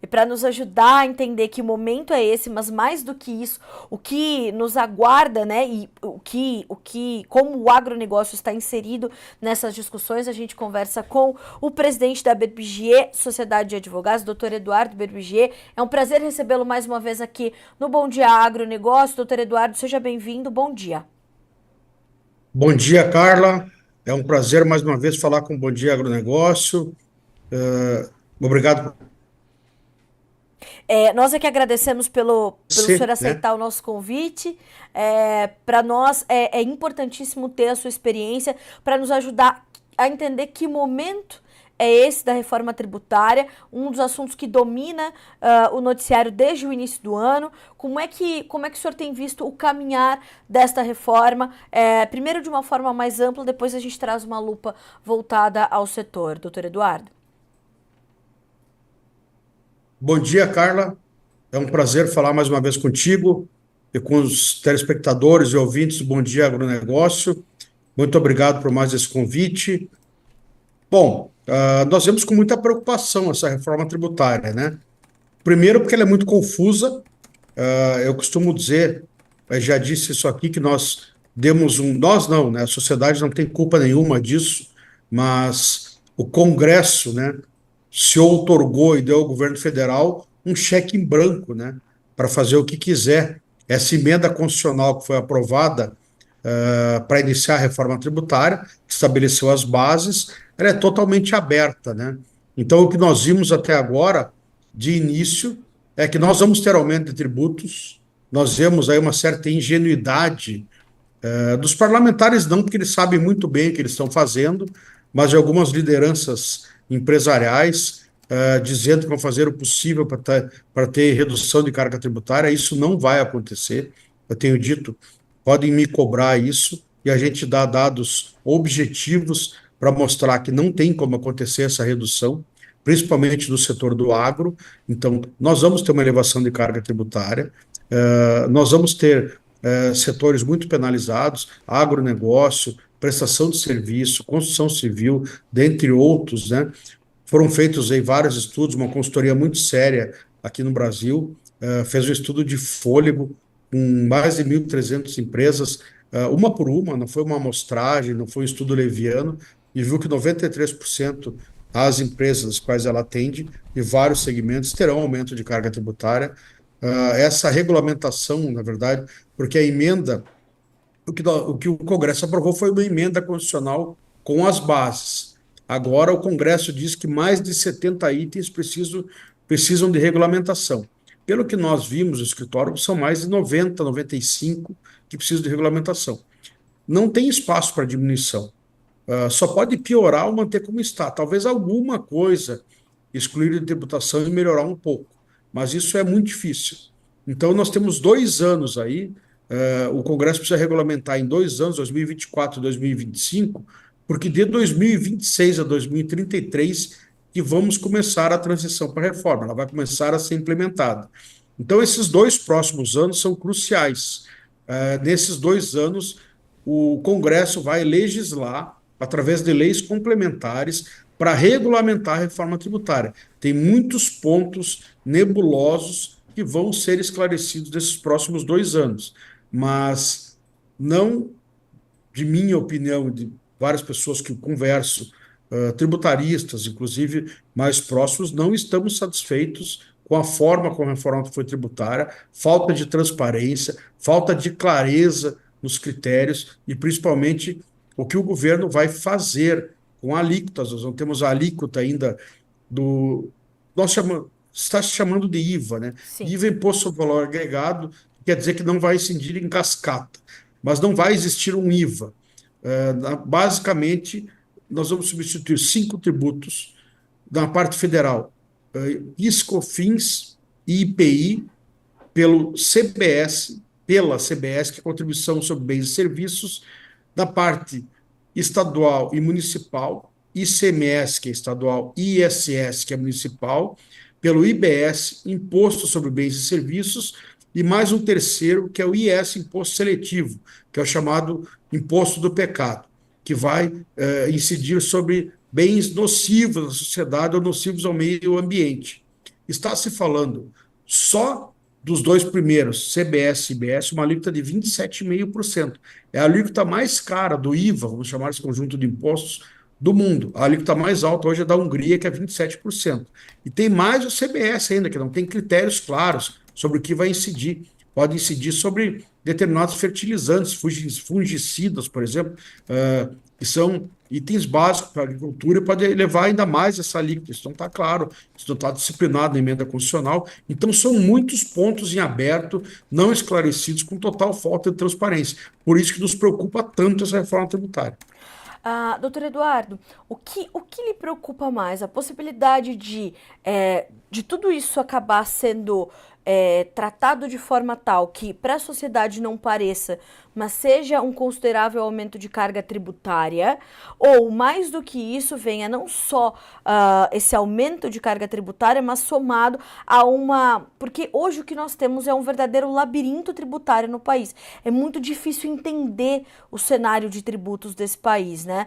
e para nos ajudar a entender que momento é esse, mas mais do que isso, o que nos aguarda, né, e como o agronegócio está inserido nessas discussões, a gente conversa com o presidente da Berbigier, Sociedade de Advogados, doutor Eduardo Berbigier. É um prazer recebê-lo mais uma vez aqui no Bom Dia Agronegócio. Doutor Eduardo, seja bem-vindo, bom dia. Bom dia, Carla. É um prazer mais uma vez falar com o Bom Dia Agronegócio. Obrigado por Nós é que agradecemos pelo senhor você, né? aceitar o nosso convite. Para nós é importantíssimo ter a sua experiência para nos ajudar a entender que momento é esse da reforma tributária, um dos assuntos que domina o noticiário desde o início do ano. Como é que o senhor tem visto o caminhar desta reforma? Primeiro de uma forma mais ampla, depois a gente traz uma lupa voltada ao setor. Doutor Eduardo. Bom dia, Carla. É um prazer falar mais uma vez contigo e com os telespectadores e ouvintes do Bom Dia Agronegócio. Muito obrigado por mais esse convite. Bom, nós vemos com muita preocupação essa reforma tributária, né? Primeiro, porque ela é muito confusa. Eu costumo dizer, já disse isso aqui, que nós demos um. Nós não, né? A sociedade não tem culpa nenhuma disso, mas o Congresso, né, se outorgou e deu ao governo federal um cheque em branco, né, para fazer o que quiser. Essa emenda constitucional que foi aprovada para iniciar a reforma tributária, que estabeleceu as bases, ela é totalmente aberta, né? Então, o que nós vimos até agora, de início, é que nós vamos ter aumento de tributos, nós vemos aí uma certa ingenuidade dos parlamentares, não, porque eles sabem muito bem o que eles estão fazendo, mas de algumas lideranças empresariais dizendo que vão fazer o possível para ter redução de carga tributária. Isso não vai acontecer. Eu tenho dito, podem me cobrar isso, e a gente dá dados objetivos para mostrar que não tem como acontecer essa redução, principalmente no setor do agro. Então, nós vamos ter uma elevação de carga tributária, nós vamos ter setores muito penalizados, agronegócio, prestação de serviço, construção civil, dentre outros, né? Foram feitos aí vários estudos, uma consultoria muito séria aqui no Brasil, fez um estudo de fôlego com mais de 1.300 empresas, uma por uma, não foi uma amostragem, não foi um estudo leviano, e viu que 93% das empresas das quais ela atende, de vários segmentos, terão aumento de carga tributária. Essa regulamentação, na verdade, porque a emenda, o que o Congresso aprovou foi uma emenda constitucional com as bases. Agora, o Congresso diz que mais de 70 itens precisam de regulamentação. Pelo que nós vimos no escritório, são mais de 90, 95 que precisam de regulamentação. Não tem espaço para diminuição. Só pode piorar ou manter como está. Talvez alguma coisa excluir de tributação e melhorar um pouco, mas isso é muito difícil. Então, nós temos 2 anos aí, o Congresso precisa regulamentar em 2 anos, 2024 e 2025, porque de 2026 a 2033 que vamos começar a transição para a reforma, ela vai começar a ser implementada. Então, esses 2 próximos anos são cruciais. Nesses 2 anos, o Congresso vai legislar, através de leis complementares, para regulamentar a reforma tributária. Tem muitos pontos nebulosos que vão ser esclarecidos nesses próximos 2 anos, mas não, de minha opinião, de várias pessoas que eu converso, tributaristas, inclusive mais próximos, não estamos satisfeitos com a forma como a reforma foi tributária, falta de transparência, falta de clareza nos critérios e, principalmente, o que o governo vai fazer com alíquotas. Nós não temos a alíquota ainda do. Nós chamamos, está se chamando de IVA, né? Sim. IVA, Imposto sobre Valor Agregado, quer dizer que não vai incidir em cascata, mas não vai existir um IVA. Basicamente, nós vamos substituir 5 tributos na parte federal, PIS, COFINS e IPI, pela CBS, que é a Contribuição sobre Bens e Serviços, da parte estadual e municipal, ICMS, que é estadual, e ISS, que é municipal, pelo IBS, Imposto sobre Bens e Serviços, e mais um terceiro, que é o IS, Imposto Seletivo, que é o chamado Imposto do Pecado, que vai incidir sobre bens nocivos à sociedade ou nocivos ao meio ambiente. está se falando só dos dois primeiros, CBS e IBS, uma alíquota de 27,5%. É a alíquota mais cara do IVA, vamos chamar esse conjunto de impostos, do mundo. A alíquota mais alta hoje é da Hungria, que é 27%. E tem mais o CBS ainda, que não tem critérios claros sobre o que vai incidir. Pode incidir sobre determinados fertilizantes, fungicidas, por exemplo, que são itens básicos para a agricultura e pode elevar ainda mais essa alíquota. Isso não está claro, isso não está disciplinado na emenda constitucional. Então, são muitos pontos em aberto, não esclarecidos, com total falta de transparência. Por isso que nos preocupa tanto essa reforma tributária. Doutor Eduardo, o que lhe preocupa mais? A possibilidade de tudo isso acabar sendo tratado de forma tal que para a sociedade não pareça, mas seja um considerável aumento de carga tributária, ou mais do que isso, venha não só esse aumento de carga tributária, mas somado a uma. Porque hoje o que nós temos é um verdadeiro labirinto tributário no país. É muito difícil entender o cenário de tributos desse país, né?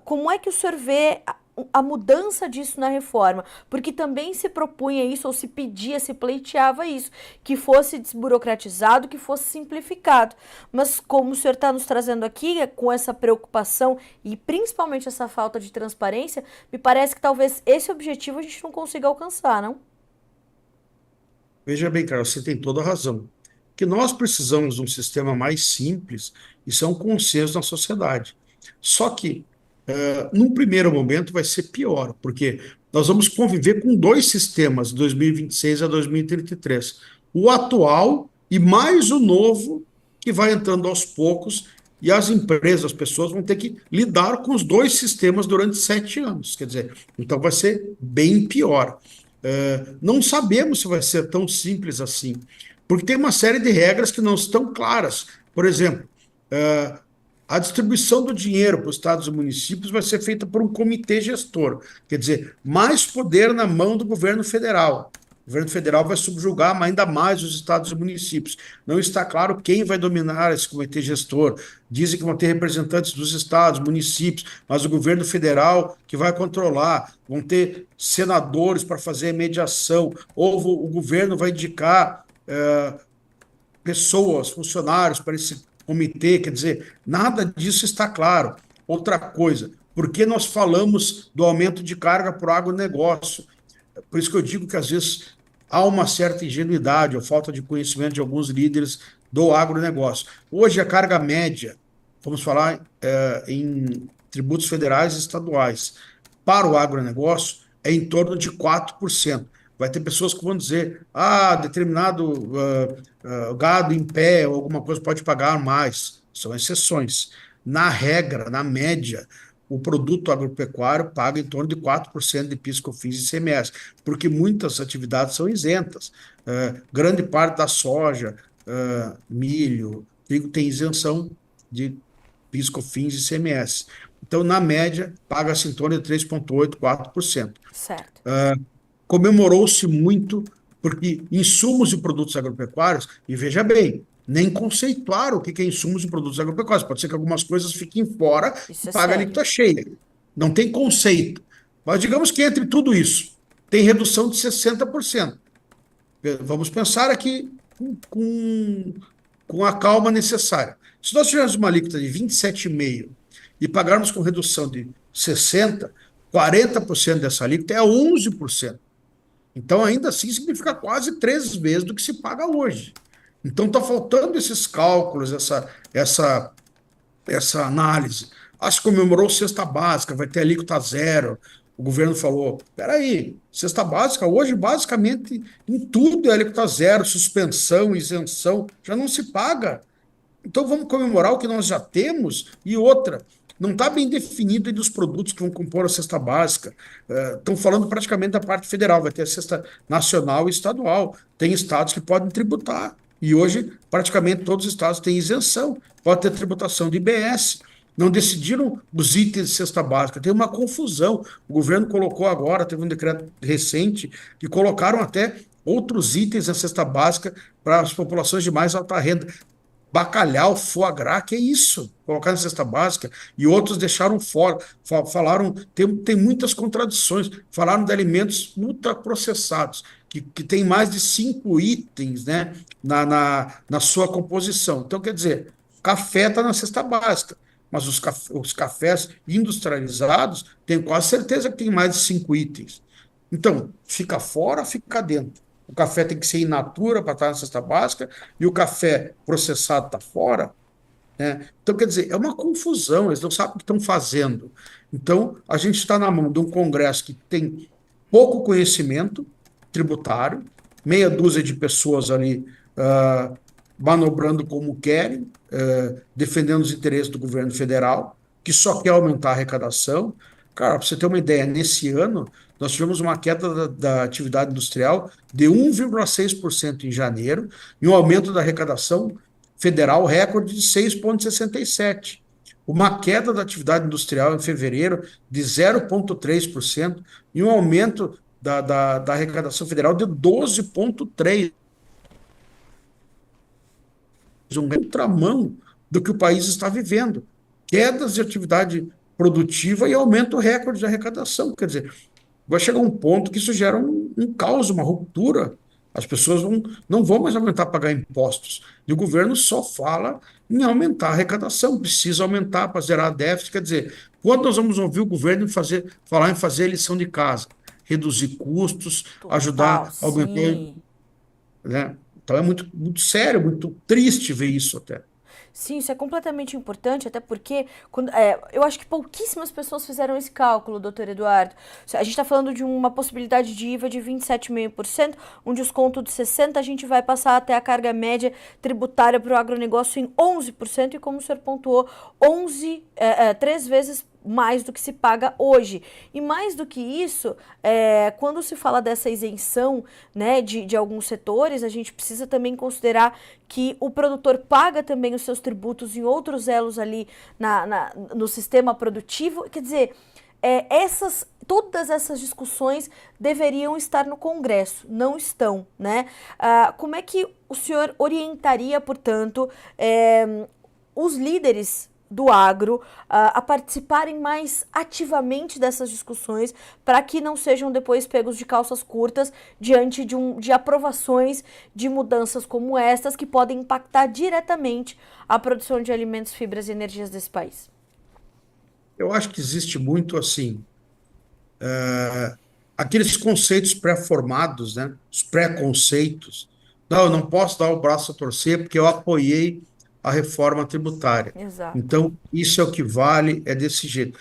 Como é que o senhor vê a mudança disso na reforma? Porque também se propunha isso, ou se pedia, se pleiteava isso, que fosse desburocratizado, que fosse simplificado. Mas como o senhor está nos trazendo aqui, com essa preocupação e principalmente essa falta de transparência, me parece que talvez esse objetivo a gente não consiga alcançar, não? Veja bem, Carlos, você tem toda a razão. Que nós precisamos de um sistema mais simples, isso é um consenso na sociedade. Só que, num primeiro momento, vai ser pior, porque nós vamos conviver com dois sistemas, de 2026 a 2033. O atual e mais o novo, que vai entrando aos poucos, e as empresas, as pessoas vão ter que lidar com os dois sistemas durante 7 anos. Quer dizer, então vai ser bem pior. Não sabemos se vai ser tão simples assim, porque tem uma série de regras que não estão claras. Por exemplo, a distribuição do dinheiro para os estados e municípios vai ser feita por um comitê gestor, quer dizer, mais poder na mão do governo federal. O governo federal vai subjugar ainda mais os estados e municípios. Não está claro quem vai dominar esse comitê gestor. Dizem que vão ter representantes dos estados, municípios, mas o governo federal que vai controlar. Vão ter senadores para fazer mediação, ou o governo vai indicar pessoas, funcionários para esse comitê. Quer dizer, nada disso está claro. Outra coisa, por que nós falamos do aumento de carga para o agronegócio? Por isso que eu digo que, às vezes, há uma certa ingenuidade ou falta de conhecimento de alguns líderes do agronegócio. Hoje, a carga média, vamos falar em tributos federais e estaduais, para o agronegócio é em torno de 4%. Vai ter pessoas que vão dizer, determinado gado em pé ou alguma coisa pode pagar mais. São exceções. Na regra, na média, o produto agropecuário paga em torno de 4% de PIS, COFINS e ICMS, porque muitas atividades são isentas. Grande parte da soja, milho, trigo tem isenção de PIS, COFINS e ICMS. Então, na média, paga-se em torno de 3,8%, 4%. Certo. Comemorou-se muito, porque insumos e produtos agropecuários, e veja bem, nem conceituaram o que é insumos e produtos agropecuários. Pode ser que algumas coisas fiquem fora Isso e é paga a sério. alíquota cheia. Não tem conceito. Mas digamos que entre tudo isso, tem redução de 60%. Vamos pensar aqui com a calma necessária. Se nós tivermos uma alíquota de 27,5% e pagarmos com redução de 60%, 40% dessa alíquota é 11%. Então, ainda assim, significa quase 3 vezes do que se paga hoje. Então, está faltando esses cálculos, essa análise. Se comemorou cesta básica, vai ter alíquota zero. O governo falou, peraí, cesta básica hoje, basicamente, em tudo é alíquota zero, suspensão, isenção, já não se paga. Então, vamos comemorar o que nós já temos. E outra, não está bem definido ainda os produtos que vão compor a cesta básica. Estão falando praticamente da parte federal, vai ter a cesta nacional e estadual. Tem estados que podem tributar. E hoje, praticamente todos os estados têm isenção. Pode ter tributação de IBS. Não decidiram os itens de cesta básica. Tem uma confusão. O governo colocou agora, teve um decreto recente, que colocaram até outros itens da cesta básica para as populações de mais alta renda. bacalhau, foie gras, que é isso? Colocar na cesta básica. E outros deixaram fora. Falaram, tem muitas contradições. Falaram de alimentos ultraprocessados, que tem mais de 5 itens, né, na sua composição. Então, quer dizer, café está na cesta básica, mas os cafés industrializados, tenho quase certeza que tem mais de 5 itens. Então, fica fora, fica dentro. O café tem que ser in natura para estar na cesta básica, e o café processado está fora, né? Então, quer dizer, é uma confusão, eles não sabem o que estão fazendo. Então, a gente está na mão de um Congresso que tem pouco conhecimento tributário, meia dúzia de pessoas ali manobrando como querem, defendendo os interesses do governo federal, que só quer aumentar a arrecadação. Cara, para você ter uma ideia, nesse ano, nós tivemos uma queda da atividade industrial de 1,6% em janeiro, e um aumento da arrecadação federal recorde de 6,67%. Uma queda da atividade industrial em fevereiro de 0,3% e um aumento da arrecadação federal de 12,3%. Um contramão do que o país está vivendo. Quedas de atividade produtiva e aumento recorde de arrecadação. Quer dizer, vai chegar um ponto que isso gera um caos, uma ruptura. As pessoas não vão mais aumentar pagar impostos. E o governo só fala em aumentar a arrecadação, precisa aumentar para zerar déficit. Quer dizer, quando nós vamos ouvir o governo falar em fazer a lição de casa, reduzir custos, Total, ajudar a aumentar, sim. né? Então é muito, muito sério, muito triste ver isso até. Sim, isso é completamente importante, até porque eu acho que pouquíssimas pessoas fizeram esse cálculo, doutor Eduardo. A gente está falando de uma possibilidade de IVA de 27,5%, um desconto de 60%, a gente vai passar até a carga média tributária para o agronegócio em 11%, e como o senhor pontuou, 3 vezes mais do que se paga hoje. E mais do que isso, quando se fala dessa isenção, né, de alguns setores, a gente precisa também considerar que o produtor paga também os seus tributos em outros elos ali no sistema produtivo. Quer dizer, todas essas discussões deveriam estar no Congresso, não estão, né? Como é que o senhor orientaria, portanto, os líderes do agro a participarem mais ativamente dessas discussões, para que não sejam depois pegos de calças curtas diante de aprovações de mudanças como estas, que podem impactar diretamente a produção de alimentos, fibras e energias desse país? Eu acho que existe muito assim, aqueles conceitos pré-formados, né? Os pré-conceitos. Não, eu não posso dar o braço a torcer porque eu apoiei a reforma tributária. Exato. Então, isso é o que vale, é desse jeito.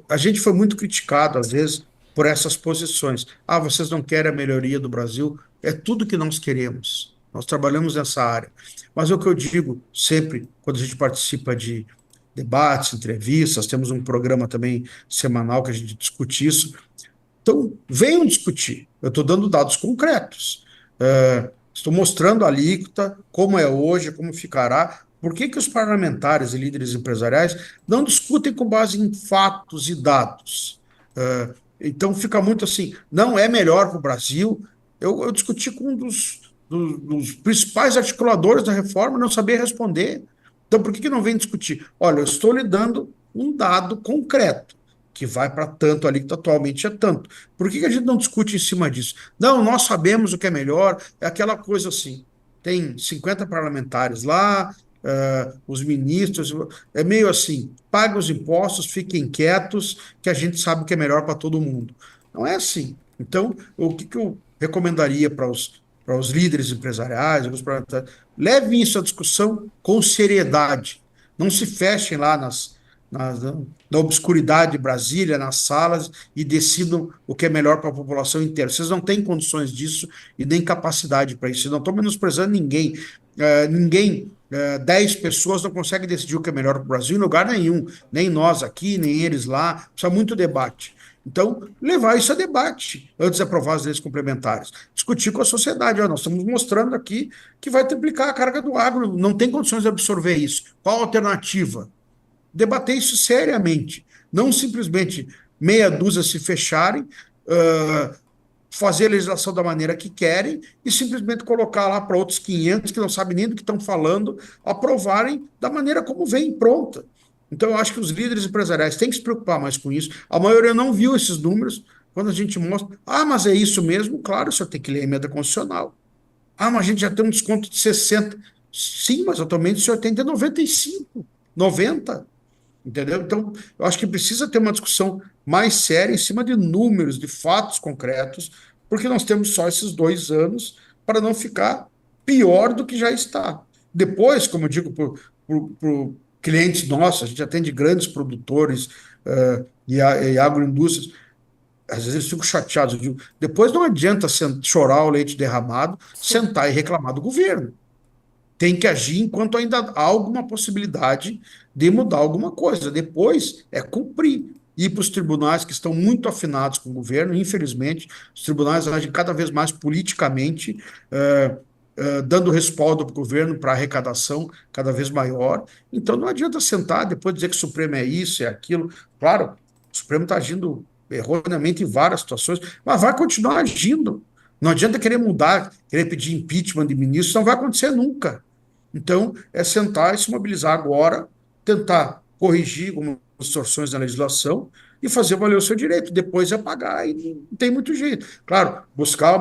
A gente foi muito criticado, às vezes, por essas posições. Ah, vocês não querem a melhoria do Brasil? É tudo que nós queremos. Nós trabalhamos nessa área. Mas é o que eu digo sempre, quando a gente participa de debates, entrevistas, temos um programa também semanal que a gente discute isso. Então, venham discutir. Eu estou dando dados concretos. Estou mostrando a alíquota, como é hoje, como ficará. Por que que os parlamentares e líderes empresariais não discutem com base em fatos e dados? Então, fica muito assim, não é melhor para o Brasil. Eu discuti com um dos principais articuladores da reforma, não sabia responder. Então, por que que não vem discutir? Olha, eu estou lhe dando um dado concreto, que vai para tanto ali, que atualmente é tanto. Por que que a gente não discute em cima disso? Não, nós sabemos o que é melhor, é aquela coisa assim, tem 50 parlamentares lá, os ministros, é meio assim, paguem os impostos, fiquem quietos, que a gente sabe o que é melhor para todo mundo. Não é assim. Então, o que que eu recomendaria para os líderes empresariais, alguns parlamentares? Levem isso à discussão com seriedade. Não se fechem lá nas, na obscuridade de Brasília, nas salas, e decidam o que é melhor para a população inteira. Vocês não têm condições disso e nem capacidade para isso. Vocês não estão menosprezando ninguém. Ninguém, 10 pessoas não conseguem decidir o que é melhor para o Brasil em lugar nenhum. Nem nós aqui, nem eles lá. Precisa muito debate. Então, levar isso a debate antes de aprovar as leis complementares. Discutir com a sociedade. Ó, nós estamos mostrando aqui que vai triplicar a carga do agro, não tem condições de absorver isso. Qual a alternativa? Debater isso seriamente. Não simplesmente meia dúzia se fecharem, fazer a legislação da maneira que querem e simplesmente colocar lá para outros 500 que não sabem nem do que estão falando, aprovarem da maneira como vem pronta. Então, eu acho que os líderes empresariais têm que se preocupar mais com isso. A maioria não viu esses números. Quando a gente mostra, mas é isso mesmo? Claro, o senhor tem que ler a emenda constitucional. Mas a gente já tem um desconto de 60. Sim, mas atualmente o senhor tem de 95, 90. Entendeu? Então, eu acho que precisa ter uma discussão mais séria em cima de números, de fatos concretos, porque nós temos só esses 2 anos para não ficar pior do que já está. Depois, como eu digo para clientes nossos, a gente atende grandes produtores e agroindústrias, às vezes eles ficam chateados. Eu digo, depois não adianta chorar o leite derramado, Sim. sentar e reclamar do governo. Tem que agir enquanto ainda há alguma possibilidade de mudar alguma coisa. Depois é cumprir. Ir para os tribunais que estão muito afinados com o governo, infelizmente, os tribunais agem cada vez mais politicamente, dando respaldo para o governo para arrecadação cada vez maior. Então não adianta sentar depois dizer que o Supremo é isso, é aquilo. Claro, o Supremo está agindo erroneamente em várias situações, mas vai continuar agindo. Não adianta querer mudar, querer pedir impeachment de ministro, não vai acontecer nunca. Então, é sentar e se mobilizar agora, tentar corrigir algumas distorções na legislação e fazer valer o seu direito. Depois é pagar e não tem muito jeito. Claro, buscar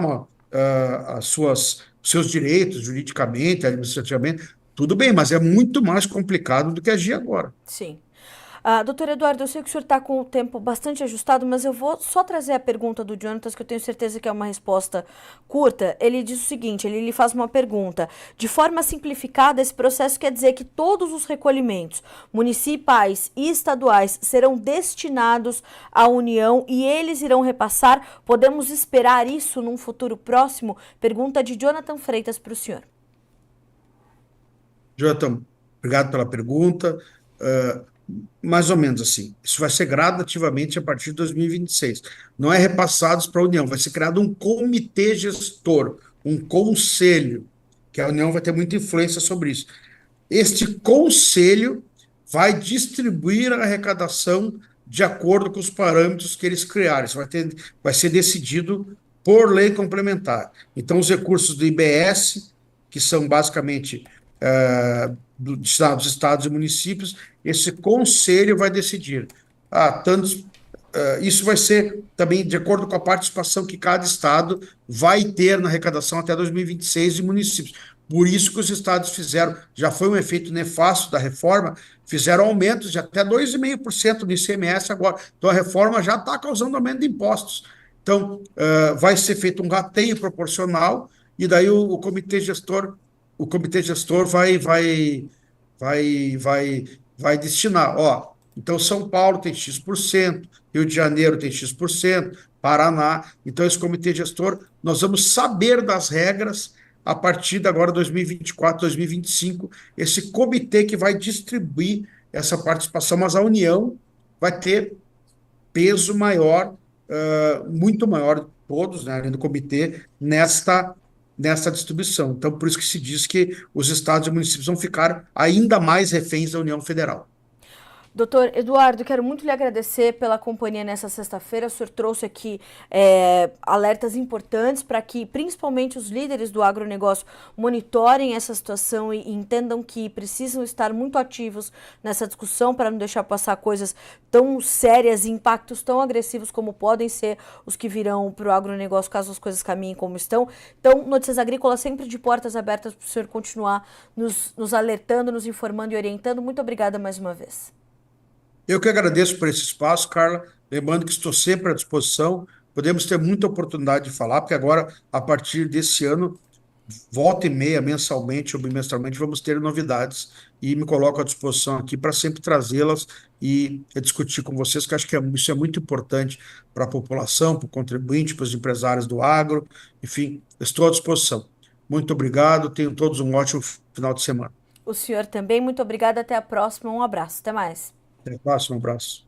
seus direitos juridicamente, administrativamente, tudo bem, mas é muito mais complicado do que agir agora. Sim. Doutor Eduardo, eu sei que o senhor está com o tempo bastante ajustado, mas eu vou só trazer a pergunta do Jonatas, que eu tenho certeza que é uma resposta curta. Ele diz o seguinte, ele lhe faz uma pergunta. De forma simplificada, esse processo quer dizer que todos os recolhimentos municipais e estaduais serão destinados à União e eles irão repassar? Podemos esperar isso num futuro próximo? Pergunta de Jonathan Freitas para o senhor. Jonathan, obrigado pela pergunta. Mais ou menos assim. Isso vai ser gradativamente a partir de 2026. Não é repassados para a União, vai ser criado um comitê gestor, um conselho, que a União vai ter muita influência sobre isso. Este conselho vai distribuir a arrecadação de acordo com os parâmetros que eles criarem. Isso vai ser decidido por lei complementar. Então, os recursos do IBS, que são basicamente dos estados e municípios, esse conselho vai decidir. Isso vai ser também de acordo com a participação que cada estado vai ter na arrecadação até 2026 de municípios. Por isso que os estados fizeram, já foi um efeito nefasto da reforma, fizeram aumentos de até 2,5% no ICMS agora. Então a reforma já está causando aumento de impostos. Então vai ser feito um rateio proporcional e daí o comitê gestor vai destinar. Então São Paulo tem X%, Rio de Janeiro tem X%, Paraná. Então esse comitê gestor, nós vamos saber das regras a partir de agora 2024, 2025, esse comitê que vai distribuir essa participação, mas a União vai ter peso maior, muito maior de todos, né, além do comitê, nesta distribuição. Então, por isso que se diz que os estados e municípios vão ficar ainda mais reféns da União Federal. Doutor Eduardo, quero muito lhe agradecer pela companhia nessa sexta-feira. O senhor trouxe aqui alertas importantes para que, principalmente, os líderes do agronegócio monitorem essa situação e entendam que precisam estar muito ativos nessa discussão para não deixar passar coisas tão sérias e impactos tão agressivos como podem ser os que virão para o agronegócio caso as coisas caminhem como estão. Então, Notícias Agrícolas sempre de portas abertas para o senhor continuar nos alertando, nos informando e orientando. Muito obrigada mais uma vez. Eu que agradeço por esse espaço, Carla. Lembrando que estou sempre à disposição. Podemos ter muita oportunidade de falar, porque agora, a partir desse ano, volta e meia, mensalmente ou bimestralmente, vamos ter novidades e me coloco à disposição aqui para sempre trazê-las e discutir com vocês, que acho que isso é muito importante para a população, para o contribuinte, para os empresários do agro. Enfim, estou à disposição. Muito obrigado. Tenham todos um ótimo final de semana. O senhor também. Muito obrigada. Até a próxima. Um abraço. Até mais. Até a próxima. Um abraço.